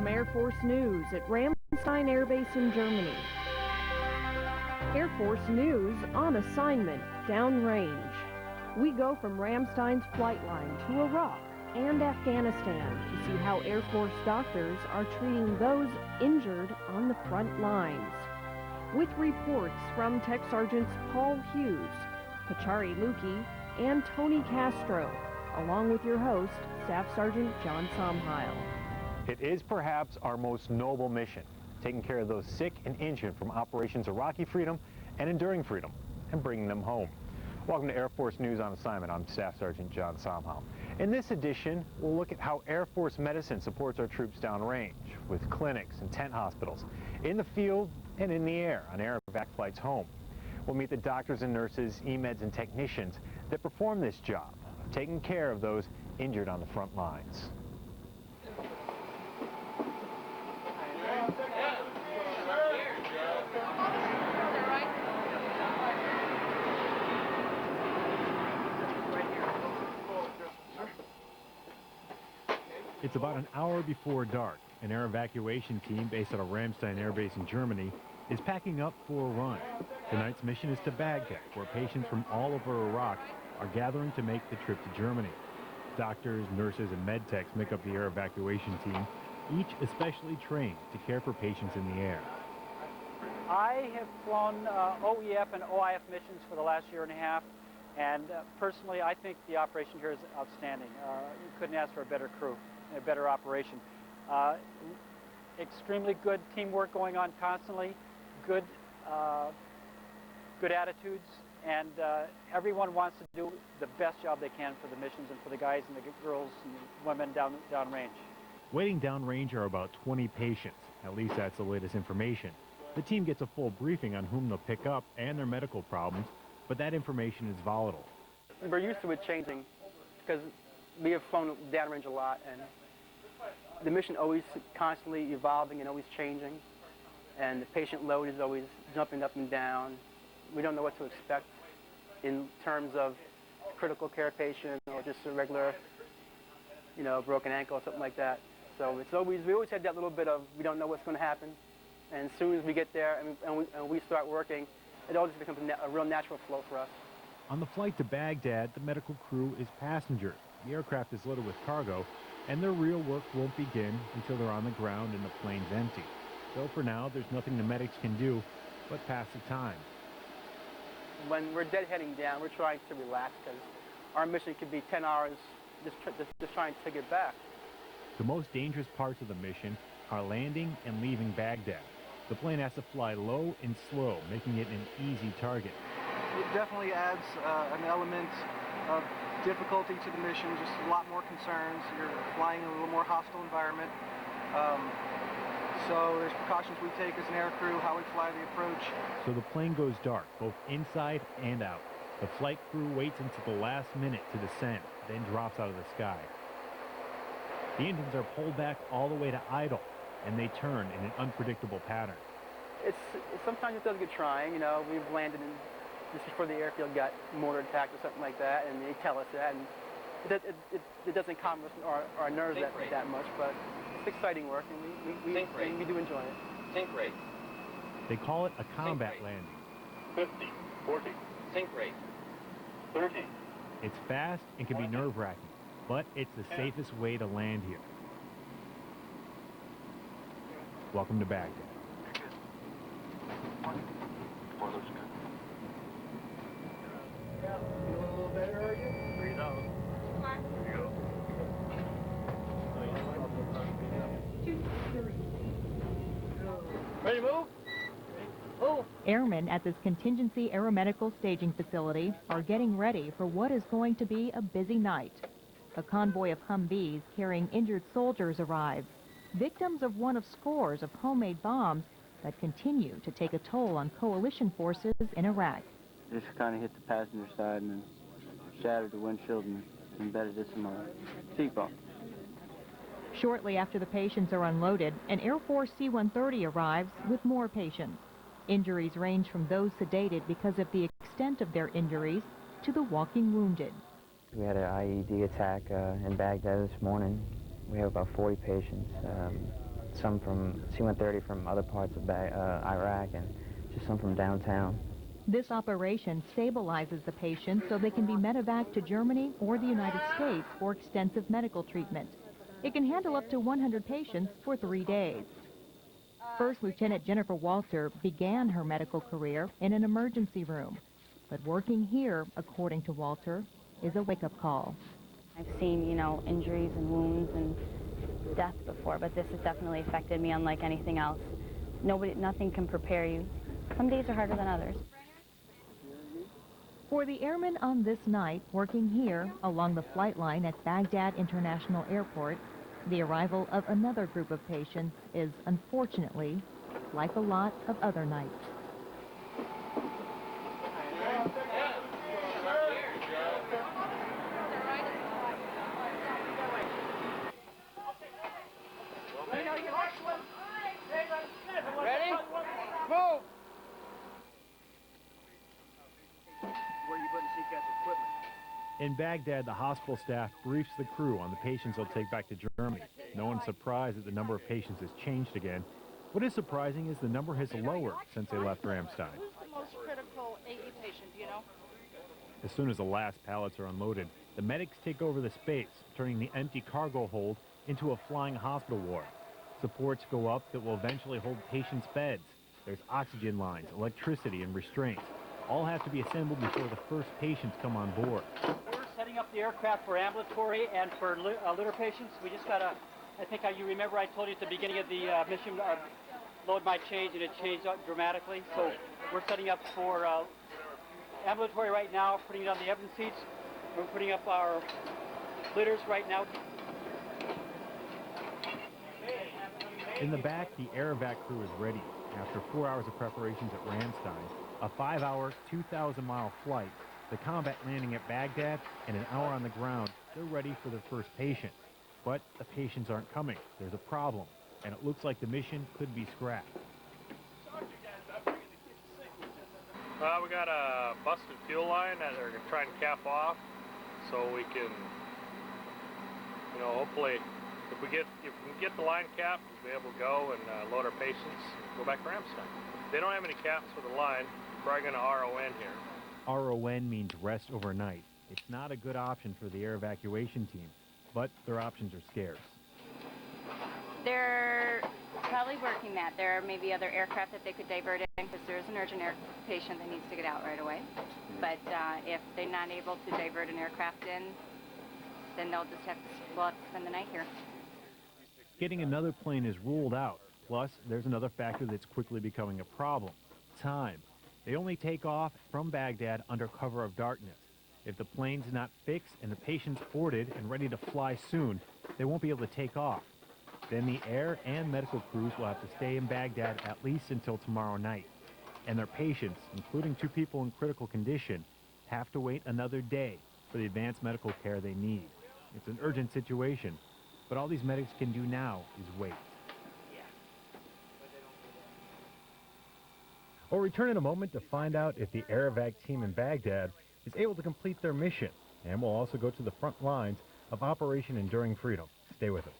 From Air Force News at Ramstein Air Base in Germany. Air Force News on assignment downrange. We go from Ramstein's flight line to Iraq and Afghanistan to see how Air Force doctors are treating those injured on the front lines. With reports from Tech Sergeants Paul Hughes, Pachari Luki, and Tony Castro, along with your host, Staff Sergeant John Somheil. It is perhaps our most noble mission, taking care of those sick and injured from Operations Iraqi Freedom and Enduring Freedom, and bringing them home. Welcome to Air Force News on Assignment. I'm Staff Sergeant John Somheil. In this edition, we'll look at how Air Force medicine supports our troops downrange, with clinics and tent hospitals, in the field and in the air, on air evac flights home. We'll meet the doctors and nurses, EMEDs and technicians that perform this job, taking care of those injured on the front lines. It's about an hour before dark. An air evacuation team based at a Ramstein Air Base in Germany is packing up for a run. Tonight's mission is to Baghdad, where patients from all over Iraq are gathering to make the trip to Germany. Doctors, nurses, and med techs make up the air evacuation team, each especially trained to care for patients in the air. I have flown OEF and OIF missions for the last year and a half, and personally I think the operation here is outstanding. You couldn't ask for a better crew, a better operation. Extremely good teamwork going on constantly, good attitudes, and everyone wants to do the best job they can for the missions and for the guys and the girls and the women downrange. Waiting downrange are about 20 patients. At least that's the latest information. The team gets a full briefing on whom they'll pick up and their medical problems, but that information is volatile. We're used to it changing because we have flown downrange a lot, and the mission always constantly evolving and always changing, and the patient load is always jumping up and down. We don't know what to expect in terms of critical care patient or just a regular, broken ankle or something like that. So we always had that little bit of we don't know what's going to happen, and as soon as we get there and we start working, it all just becomes a real natural flow for us. On the flight to Baghdad, the medical crew is passengers. The aircraft is loaded with cargo, and their real work won't begin until they're on the ground and the plane's empty. So for now, there's nothing the medics can do but pass the time. When we're deadheading down, we're trying to relax because our mission could be 10 hours just trying to get back. The most dangerous parts of the mission are landing and leaving Baghdad. The plane has to fly low and slow, making it an easy target. It definitely adds an element of difficulty to the mission, just a lot more concerns. You're flying in a little more hostile environment. So there's precautions we take as an air crew, how we fly the approach. So the plane goes dark, both inside and out. The flight crew waits until the last minute to descend, then drops out of the sky. The engines are pulled back all the way to idle, and they turn in an unpredictable pattern. Sometimes it does get trying. We've landed in just before the airfield got mortar attacked or something like that, and they tell us that, and it doesn't calm us our nerves that much, but it's exciting work, and we do enjoy it. Sink rate. They call it a combat landing. 50, 40. Sink rate. 30. It's fast and can be nerve-wracking, but it's the safest way to land here. Welcome to Baghdad. Feeling a little better, are you? Breathe out. There you go. Ready to move? Oh. Airmen at this contingency aeromedical staging facility are getting ready for what is going to be a busy night. A convoy of Humvees carrying injured soldiers arrives, victims of one of scores of homemade bombs that continue to take a toll on coalition forces in Iraq. Just kind of hit the passenger side and then shattered the windshield and embedded it in my seatbelt. Shortly after the patients are unloaded, an Air Force C-130 arrives with more patients. Injuries range from those sedated because of the extent of their injuries to the walking wounded. We had an IED attack in Baghdad this morning. We have about 40 patients. some from C-130 from other parts of Iraq, and just some from downtown. This operation stabilizes the patient so they can be medevaced to Germany or the United States for extensive medical treatment. It can handle up to 100 patients for 3 days. First Lieutenant Jennifer Walter began her medical career in an emergency room. But working here, according to Walter, is a wake-up call. I've seen, injuries and wounds and death before, but this has definitely affected me unlike anything else. Nothing can prepare you. Some days are harder than others. For the airmen on this night working here along the flight line at Baghdad International Airport, the arrival of another group of patients is, unfortunately, like a lot of other nights. Ready? Move! Where you putting CCAS equipment? In Baghdad, the hospital staff briefs the crew on the patients they'll take back to Germany. No one's surprised that the number of patients has changed again. What is surprising is the number has lowered since they left Ramstein. Who's the most critical AE patient, do you know? As soon as the last pallets are unloaded, the medics take over the space, turning the empty cargo hold into a flying hospital ward. Supports go up that will eventually hold patients' beds. There's oxygen lines, electricity, and restraints. All have to be assembled before the first patients come on board. We're setting up the aircraft for ambulatory and for litter patients. We just got to, I think you remember I told you at the beginning of the mission, load might change, and it changed dramatically. So we're setting up for ambulatory right now, putting it on the Evans seats. We're putting up our litters right now. In the back, the air evac crew is ready. After 4 hours of preparations at Ramstein, a 5-hour, 2,000-mile flight, the combat landing at Baghdad, and an hour on the ground, they're ready for their first patient. But the patients aren't coming. There's a problem, and it looks like the mission could be scrapped. Well, we got a busted fuel line that they're going to try and cap off so we can, hopefully, if we can get the line capped, we'll be able to go and load our patients and go back to Ramstein. If they don't have any caps for the line, we're probably going to RON here. RON means rest overnight. It's not a good option for the air evacuation team, but their options are scarce. They're probably working that. There are maybe other aircraft that they could divert in because there is an urgent patient that needs to get out right away. But if they're not able to divert an aircraft in, then we'll have to spend the night here. Getting another plane is ruled out. Plus, there's another factor that's quickly becoming a problem: time. They only take off from Baghdad under cover of darkness. If the plane's not fixed and the patient's boarded and ready to fly soon, they won't be able to take off. Then the air and medical crews will have to stay in Baghdad at least until tomorrow night. And their patients, including 2 people in critical condition, have to wait another day for the advanced medical care they need. It's an urgent situation, but all these medics can do now is wait. We'll return in a moment to find out if the air evac team in Baghdad is able to complete their mission, and we'll also go to the front lines of Operation Enduring Freedom. Stay with us.